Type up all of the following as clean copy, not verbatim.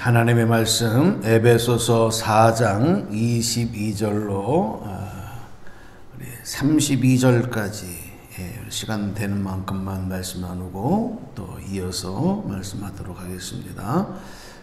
하나님의 말씀 에베소서 4장 22절로 32절까지 시간 되는 만큼만 말씀 나누고 또 이어서 말씀하도록 하겠습니다.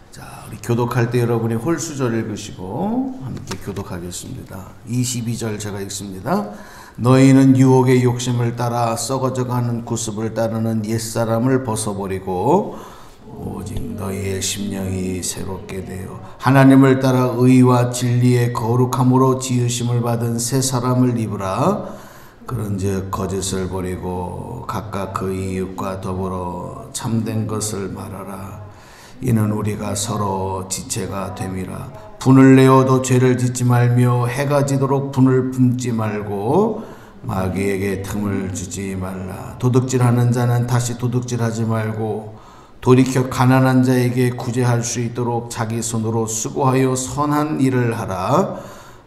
자, 우리 교독할 때 여러분이 홀수절 읽으시고 함께 교독하겠습니다. 22절 제가 읽습니다. 너희는 유혹의 욕심을 따라 썩어져가는 구습을 따르는 옛사람을 벗어버리고 오직 너희의 심령이 새롭게 되어 하나님을 따라 의와 진리의 거룩함으로 지으심을 받은 새 사람을 입으라. 그런즉 거짓을 버리고 각각 그 이웃과 더불어 참된 것을 말하라. 이는 우리가 서로 지체가 됨이라. 분을 내어도 죄를 짓지 말며 해가 지도록 분을 품지 말고 마귀에게 틈을 주지 말라. 도둑질하는 자는 다시 도둑질하지 말고 돌이켜 가난한 자에게 구제할 수 있도록 자기 손으로 수고하여 선한 일을 하라.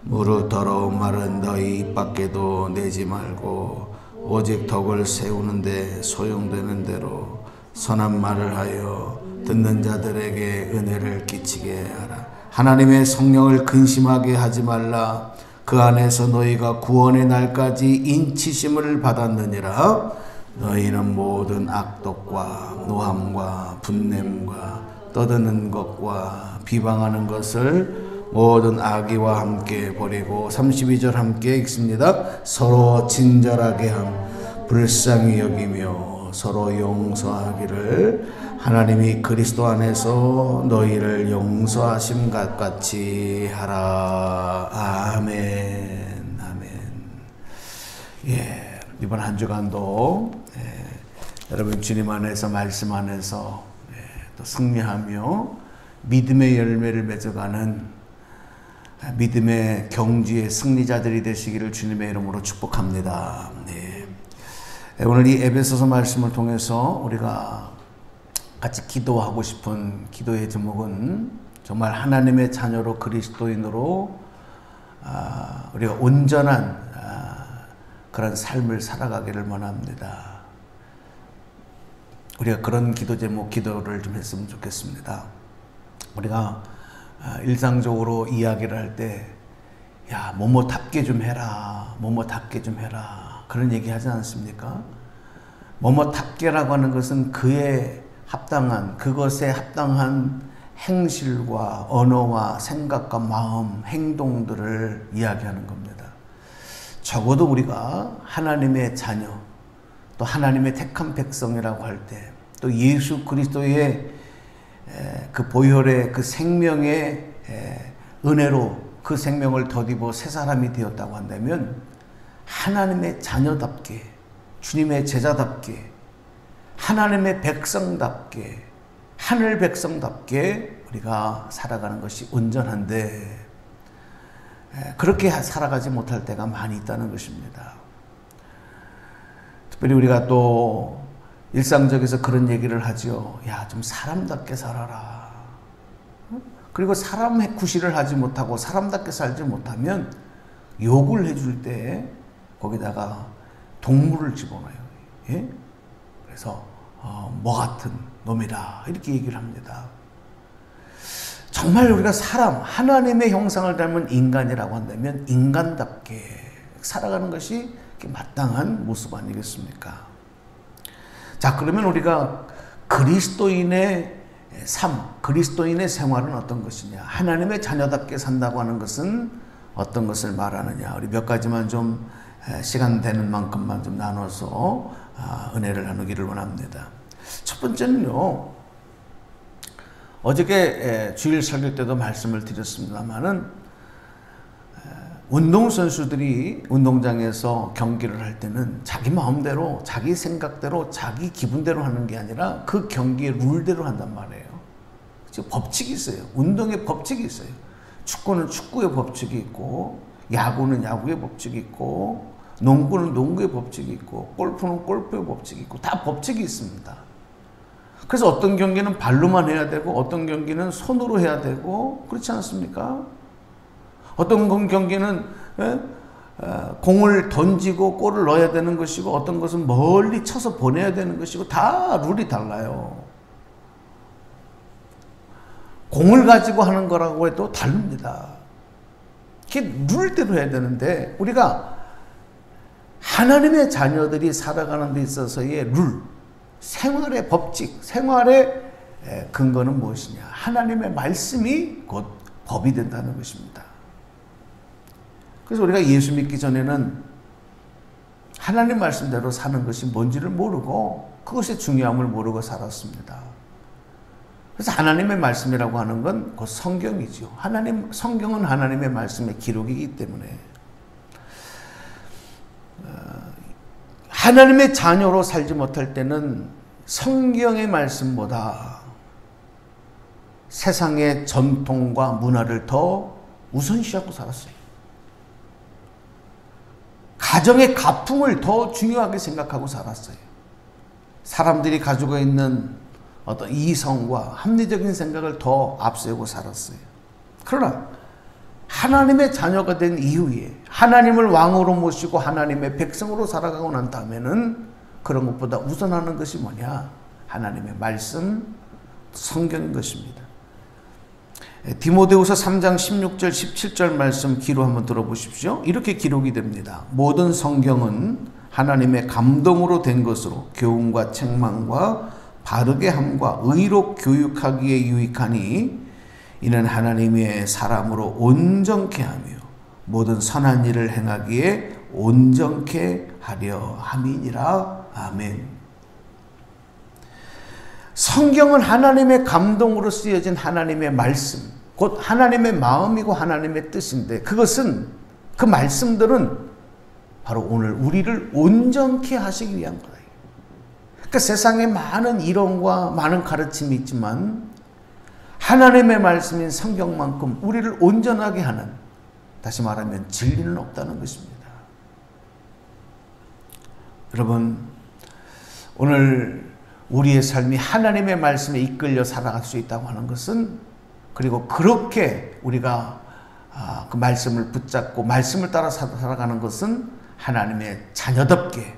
무릇 더러운 말은 너희 입 밖에도 내지 말고 오직 덕을 세우는데 소용되는 대로 선한 말을 하여 듣는 자들에게 은혜를 끼치게 하라. 하나님의 성령을 근심하게 하지 말라. 그 안에서 너희가 구원의 날까지 인치심을 받았느니라. 너희는 모든 악독과 노함과 분냄과 떠드는 것과 비방하는 것을 모든 악의와 함께 버리고 32절 함께 읽습니다. 서로 친절하게 함 불쌍히 여기며 서로 용서하기를 하나님이 그리스도 안에서 너희를 용서하심 같이 하라. 아멘. 아멘. 예. 이번 한 주간도 여러분 주님 안에서 말씀 안에서 또 승리하며 믿음의 열매를 맺어가는 믿음의 경주의 승리자들이 되시기를 주님의 이름으로 축복합니다. 오늘 이 에베소서 말씀을 통해서 우리가 같이 기도하고 싶은 기도의 제목은 정말 하나님의 자녀로 그리스도인으로 우리가 온전한 그런 삶을 살아가기를 원합니다. 우리가 그런 기도 제목 기도를 좀 했으면 좋겠습니다. 우리가 일상적으로 이야기를 할 때 야, 뭐뭐답게 좀 해라, 뭐뭐답게 좀 해라 그런 얘기 하지 않습니까? 뭐뭐답게라고 하는 것은 그에 합당한, 그것에 합당한 행실과 언어와 생각과 마음, 행동들을 이야기하는 겁니다. 적어도 우리가 하나님의 자녀, 또 하나님의 택한 백성이라고 할 때, 또 예수 그리스도의 그 보혈의 그 생명의 은혜로 그 생명을 덧입어 새 사람이 되었다고 한다면 하나님의 자녀답게, 주님의 제자답게, 하나님의 백성답게, 하늘 백성답게 우리가 살아가는 것이 온전한데 그렇게 살아가지 못할 때가 많이 있다는 것입니다. 특별히 우리가 또 일상적에서 그런 얘기를 하죠. 야, 좀 사람답게 살아라. 그리고 사람의 구실을 하지 못하고 사람답게 살지 못하면 욕을 해줄 때 거기다가 동물을 집어넣어요. 예? 그래서 뭐 같은 놈이다 이렇게 얘기를 합니다. 정말 우리가 사람, 하나님의 형상을 닮은 인간이라고 한다면 인간답게 살아가는 것이 마땅한 모습 아니겠습니까? 자, 그러면 우리가 그리스도인의 삶, 그리스도인의 생활은 어떤 것이냐? 하나님의 자녀답게 산다고 하는 것은 어떤 것을 말하느냐? 우리 몇 가지만 좀 시간 되는 만큼만 좀 나눠서 은혜를 나누기를 원합니다. 첫 번째는요. 어저께 주일 설교 때도 말씀을 드렸습니다만은 운동선수들이 운동장에서 경기를 할 때는 자기 마음대로, 자기 생각대로, 자기 기분대로 하는 게 아니라 그 경기의 룰대로 한단 말이에요. 법칙이 있어요. 운동의 법칙이 있어요. 축구는 축구의 법칙이 있고, 야구는 야구의 법칙이 있고, 농구는 농구의 법칙이 있고, 골프는 골프의 법칙이 있고, 다 법칙이 있습니다. 그래서 어떤 경기는 발로만 해야 되고 어떤 경기는 손으로 해야 되고 그렇지 않습니까? 어떤 경기는 공을 던지고 골을 넣어야 되는 것이고 어떤 것은 멀리 쳐서 보내야 되는 것이고 다 룰이 달라요. 공을 가지고 하는 거라고 해도 다릅니다. 이게 룰대로 해야 되는데 우리가 하나님의 자녀들이 살아가는 데 있어서의 룰, 생활의 법칙, 생활의 근거는 무엇이냐? 하나님의 말씀이 곧 법이 된다는 것입니다. 그래서 우리가 예수 믿기 전에는 하나님 말씀대로 사는 것이 뭔지를 모르고 그것의 중요함을 모르고 살았습니다. 그래서 하나님의 말씀이라고 하는 건 곧 성경이죠. 성경은 하나님의 말씀의 기록이기 때문에 하나님의 자녀로 살지 못할 때는 성경의 말씀보다 세상의 전통과 문화를 더 우선시하고 살았어요. 가정의 가풍을 더 중요하게 생각하고 살았어요. 사람들이 가지고 있는 어떤 이성과 합리적인 생각을 더 앞세우고 살았어요. 그러나 하나님의 자녀가 된 이후에 하나님을 왕으로 모시고 하나님의 백성으로 살아가고 난 다음에는 그런 것보다 우선하는 것이 뭐냐? 하나님의 말씀, 성경인 것입니다. 디모데후서 3장 16절 17절 말씀 기로 한번 들어보십시오. 이렇게 기록이 됩니다. 모든 성경은 하나님의 감동으로 된 것으로 교훈과 책망과 바르게 함과 의로 교육하기에 유익하니 이는 하나님의 사람으로 온전케 하며 모든 선한 일을 행하기에 온전케 하려 함이니라. 아멘. 성경은 하나님의 감동으로 쓰여진 하나님의 말씀, 곧 하나님의 마음이고 하나님의 뜻인데 그것은, 그 말씀들은 바로 오늘 우리를 온전케 하시기 위한 거예요. 그러니까 세상에 많은 이론과 많은 가르침이 있지만 하나님의 말씀인 성경만큼 우리를 온전하게 하는, 다시 말하면 진리는 없다는 것입니다. 여러분, 오늘 우리의 삶이 하나님의 말씀에 이끌려 살아갈 수 있다고 하는 것은, 그리고 그렇게 우리가 그 말씀을 붙잡고 말씀을 따라 살아가는 것은 하나님의 자녀답게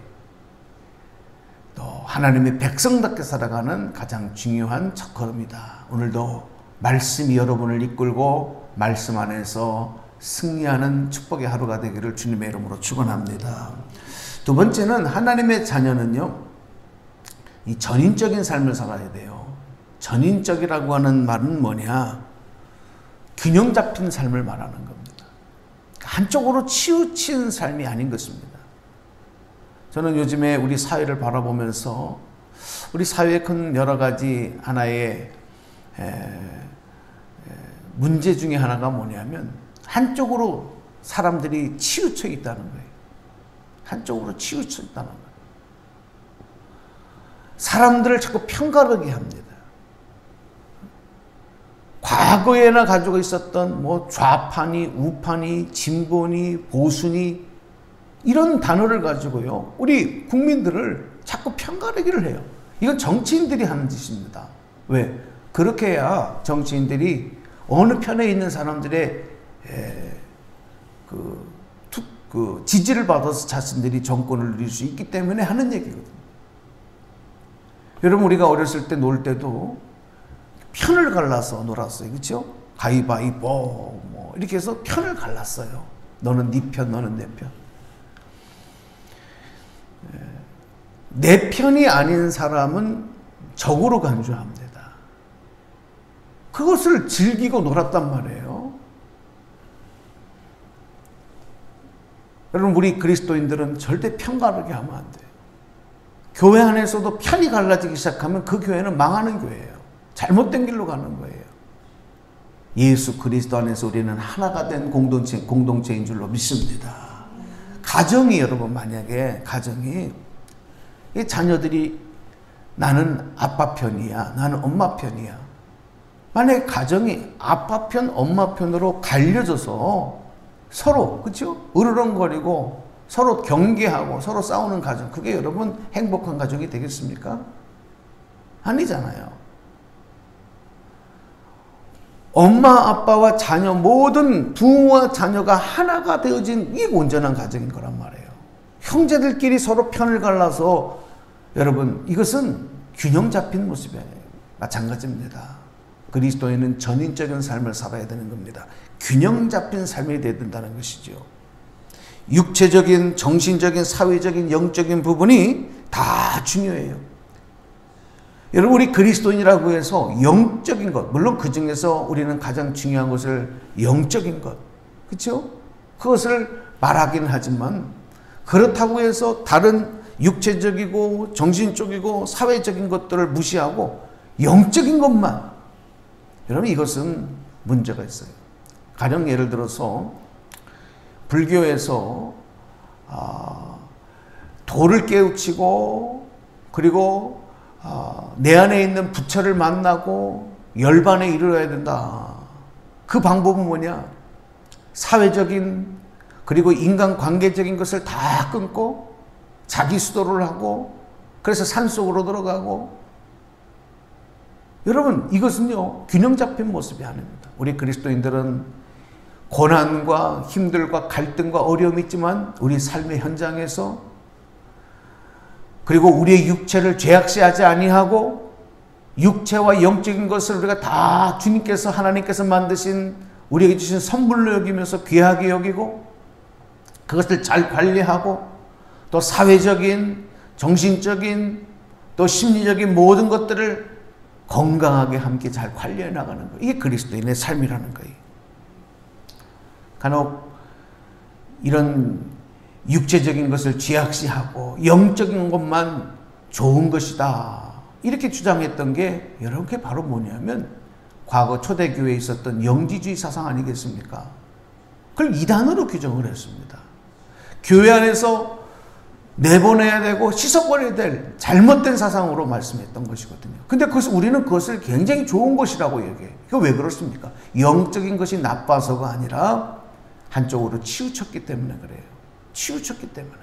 또 하나님의 백성답게 살아가는 가장 중요한 첫걸음이다. 오늘도 말씀이 여러분을 이끌고 말씀 안에서 승리하는 축복의 하루가 되기를 주님의 이름으로 축원합니다. 두 번째는 하나님의 자녀는요, 이 전인적인 삶을 살아야 돼요. 전인적이라고 하는 말은 뭐냐? 균형 잡힌 삶을 말하는 겁니다. 한쪽으로 치우친 삶이 아닌 것입니다. 저는 요즘에 우리 사회를 바라보면서 우리 사회의 큰 여러 가지 하나의 문제 중에 하나가 뭐냐면 한쪽으로 사람들이 치우쳐 있다는 거예요. 한쪽으로 치우쳐 있다는 거예요. 사람들을 자꾸 편가르게 합니다. 과거에나 가지고 있었던 뭐 좌파니 우파니 진보니 보수니 이런 단어를 가지고요, 우리 국민들을 자꾸 편가르기를 해요. 이건 정치인들이 하는 짓입니다. 왜? 그렇게 해야 정치인들이 어느 편에 있는 사람들의 지지를 받아서 자신들이 정권을 누릴 수 있기 때문에 하는 얘기거든요. 여러분, 우리가 어렸을 때 놀 때도 편을 갈라서 놀았어요. 그렇죠? 가위바위보 뭐 이렇게 해서 편을 갈랐어요. 너는 네 편, 너는 내 편. 내 편이 아닌 사람은 적으로 간주합니다. 그것을 즐기고 놀았단 말이에요. 여러분, 우리 그리스도인들은 절대 편가르게 하면 안 돼요. 교회 안에서도 편이 갈라지기 시작하면 그 교회는 망하는 교회예요. 잘못된 길로 가는 거예요. 예수 그리스도 안에서 우리는 하나가 된 공동체인 줄로 믿습니다. 가정이, 여러분, 만약에 가정이 이 자녀들이 나는 아빠 편이야, 나는 엄마 편이야. 만약에 가정이 아빠 편, 엄마 편으로 갈려져서 서로, 그렇죠? 으르렁거리고 서로 경계하고 서로 싸우는 가정, 그게 여러분 행복한 가정이 되겠습니까? 아니잖아요. 엄마, 아빠와 자녀, 모든 부모와 자녀가 하나가 되어진 이 온전한 가정인 거란 말이에요. 형제들끼리 서로 편을 갈라서, 여러분, 이것은 균형 잡힌 모습이 아니에요. 마찬가지입니다. 그리스도인은 전인적인 삶을 살아야 되는 겁니다. 균형 잡힌 삶이 되어야 된다는 것이죠. 육체적인, 정신적인, 사회적인, 영적인 부분이 다 중요해요. 여러분, 우리 그리스도인이라고 해서 영적인 것, 물론 그 중에서 우리는 가장 중요한 것을 영적인 것, 그렇죠? 그것을 말하긴 하지만 그렇다고 해서 다른 육체적이고 정신적이고 사회적인 것들을 무시하고 영적인 것만, 여러분 이것은 문제가 있어요. 가령 예를 들어서 불교에서 도를 깨우치고 그리고 내 안에 있는 부처를 만나고 열반에 이르러야 된다. 그 방법은 뭐냐? 사회적인 그리고 인간관계적인 것을 다 끊고 자기 수도를 하고 그래서 산속으로 들어가고, 여러분 이것은요 균형 잡힌 모습이 아닙니다. 우리 그리스도인들은 고난과 힘들과 갈등과 어려움이 있지만 우리 삶의 현장에서 그리고 우리의 육체를 죄악시하지 아니하고 육체와 영적인 것을 우리가 다 주님께서 하나님께서 만드신 우리에게 주신 선물로 여기면서 귀하게 여기고 그것을 잘 관리하고 또 사회적인, 정신적인, 또 심리적인 모든 것들을 건강하게 함께 잘 관리해 나가는 거예요. 이게 그리스도인의 삶이라는 거예요. 간혹 이런 육체적인 것을 죄악시하고 영적인 것만 좋은 것이다 이렇게 주장했던 게 여러분 그게 바로 뭐냐면 과거 초대교회에 있었던 영지주의 사상 아니겠습니까? 그걸 이단으로 규정을 했습니다. 교회 안에서 내보내야 되고 씻어버려야 될 잘못된 사상으로 말씀했던 것이거든요. 근데 우리는 그것을 굉장히 좋은 것이라고 얘기해요. 이거 왜 그렇습니까? 영적인 것이 나빠서가 아니라 한쪽으로 치우쳤기 때문에 그래요. 치우쳤기 때문에.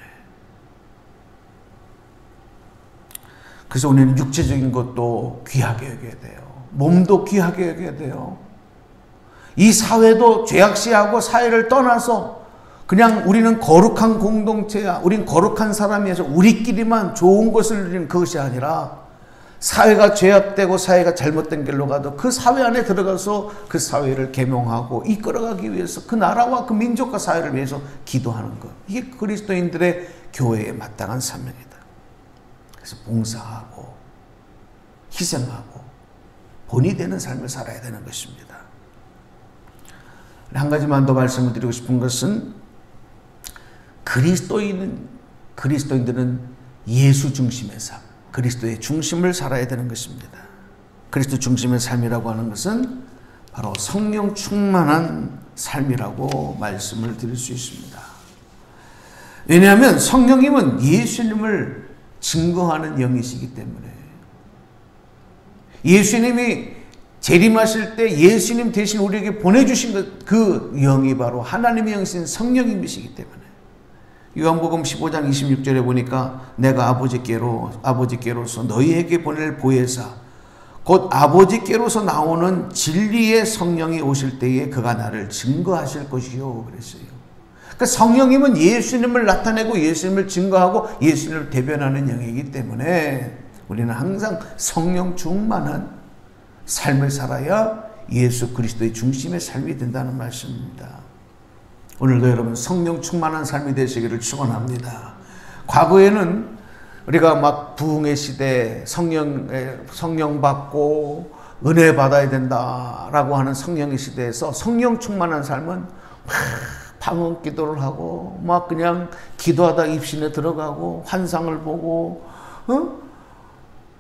그래서 우리는 육체적인 것도 귀하게 여겨야 돼요. 몸도 귀하게 여겨야 돼요. 이 사회도 죄악시하고 사회를 떠나서 그냥 우리는 거룩한 공동체야, 우린 거룩한 사람이어서 우리끼리만 좋은 것을 누리는 그것이 아니라 사회가 죄악되고 사회가 잘못된 길로 가도 그 사회 안에 들어가서 그 사회를 계명하고 이끌어가기 위해서 그 나라와 그 민족과 사회를 위해서 기도하는 것, 이게 그리스도인들의 교회에 마땅한 사명이다. 그래서 봉사하고 희생하고 본이 되는 삶을 살아야 되는 것입니다. 한 가지만 더 말씀을 드리고 싶은 것은 그리스도인들은 예수 중심의 삶, 그리스도의 중심을 살아야 되는 것입니다. 그리스도 중심의 삶이라고 하는 것은 바로 성령 충만한 삶이라고 말씀을 드릴 수 있습니다. 왜냐하면 성령님은 예수님을 증거하는 영이시기 때문에, 예수님이 재림하실 때 예수님 대신 우리에게 보내주신 그 영이 바로 하나님의 영이신 성령님이시기 때문에, 요한복음 15장 26절에 보니까 내가 아버지께로서 너희에게 보낼 보혜사 곧 아버지께로서 나오는 진리의 성령이 오실 때에 그가 나를 증거하실 것이요 그랬어요. 그러니까 성령님은 예수님을 나타내고 예수님을 증거하고 예수님을 대변하는 영이기 때문에 우리는 항상 성령 충만한 삶을 살아야 예수 그리스도의 중심의 삶이 된다는 말씀입니다. 오늘도 여러분 성령 충만한 삶이 되시기를 축원합니다. 과거에는 우리가 막 부흥의 시대, 성령 받고 은혜 받아야 된다라고 하는 성령의 시대에서 성령 충만한 삶은 막 방언 기도를 하고 막 그냥 기도하다 입신에 들어가고 환상을 보고,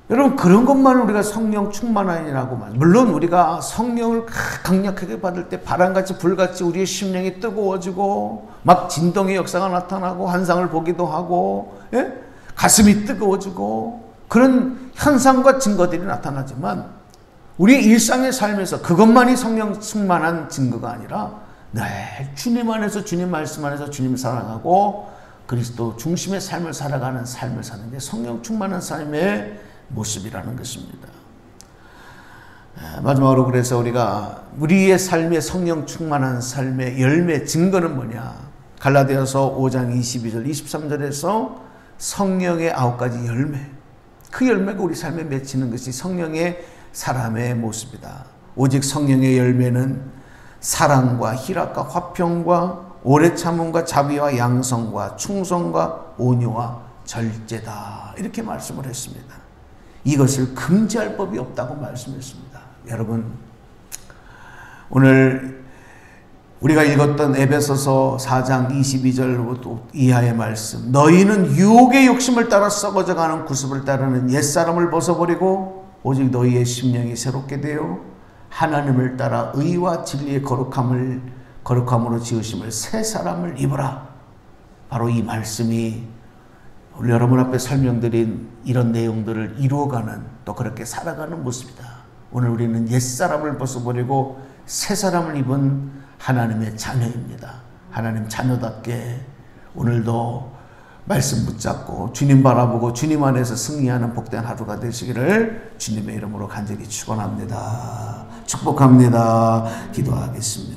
여러분 그런 것만 우리가 성령 충만함이라고 말해요. 물론 우리가 성령을 강력하게 받을 때 바람같이 불같이 우리의 심령이 뜨거워지고 막 진동의 역사가 나타나고 환상을 보기도 하고, 가슴이 뜨거워지고 그런 현상과 증거들이 나타나지만 우리의 일상의 삶에서 그것만이 성령 충만한 증거가 아니라 늘 주님 안에서, 주님 말씀 안에서 주님을 사랑하고 그리스도 중심의 삶을 살아가는 삶을 사는 게 성령 충만한 삶의 모습이라는 것입니다. 마지막으로 그래서 우리의 삶의 성령 충만한 삶의 열매 증거는 뭐냐? 갈라디아서 5장 22절 23절에서 성령의 9가지 열매, 그 열매가 우리 삶에 맺히는 것이 성령의 사람의 모습이다. 오직 성령의 열매는 사랑과 희락과 화평과 오래 참음과 자비와 양성과 충성과 온유와 절제다. 이렇게 말씀을 했습니다. 이것을 금지할 법이 없다고 말씀했습니다. 여러분, 오늘 우리가 읽었던 에베소서 4장 22절 이하의 말씀, 너희는 유혹의 욕심을 따라 썩어져가는 구습을 따르는 옛사람을 벗어버리고 오직 너희의 심령이 새롭게 되어 하나님을 따라 의와 진리의 거룩함으로 지으심을 새 사람을 입으라. 바로 이 말씀이 오늘 여러분 앞에 설명드린 이런 내용들을 이루어가는, 또 그렇게 살아가는 모습이다. 오늘 우리는 옛사람을 벗어버리고 새 사람을 입은 하나님의 자녀입니다. 하나님 자녀답게 오늘도 말씀 붙잡고 주님 바라보고 주님 안에서 승리하는 복된 하루가 되시기를 주님의 이름으로 간절히 축원합니다. 축복합니다. 기도하겠습니다.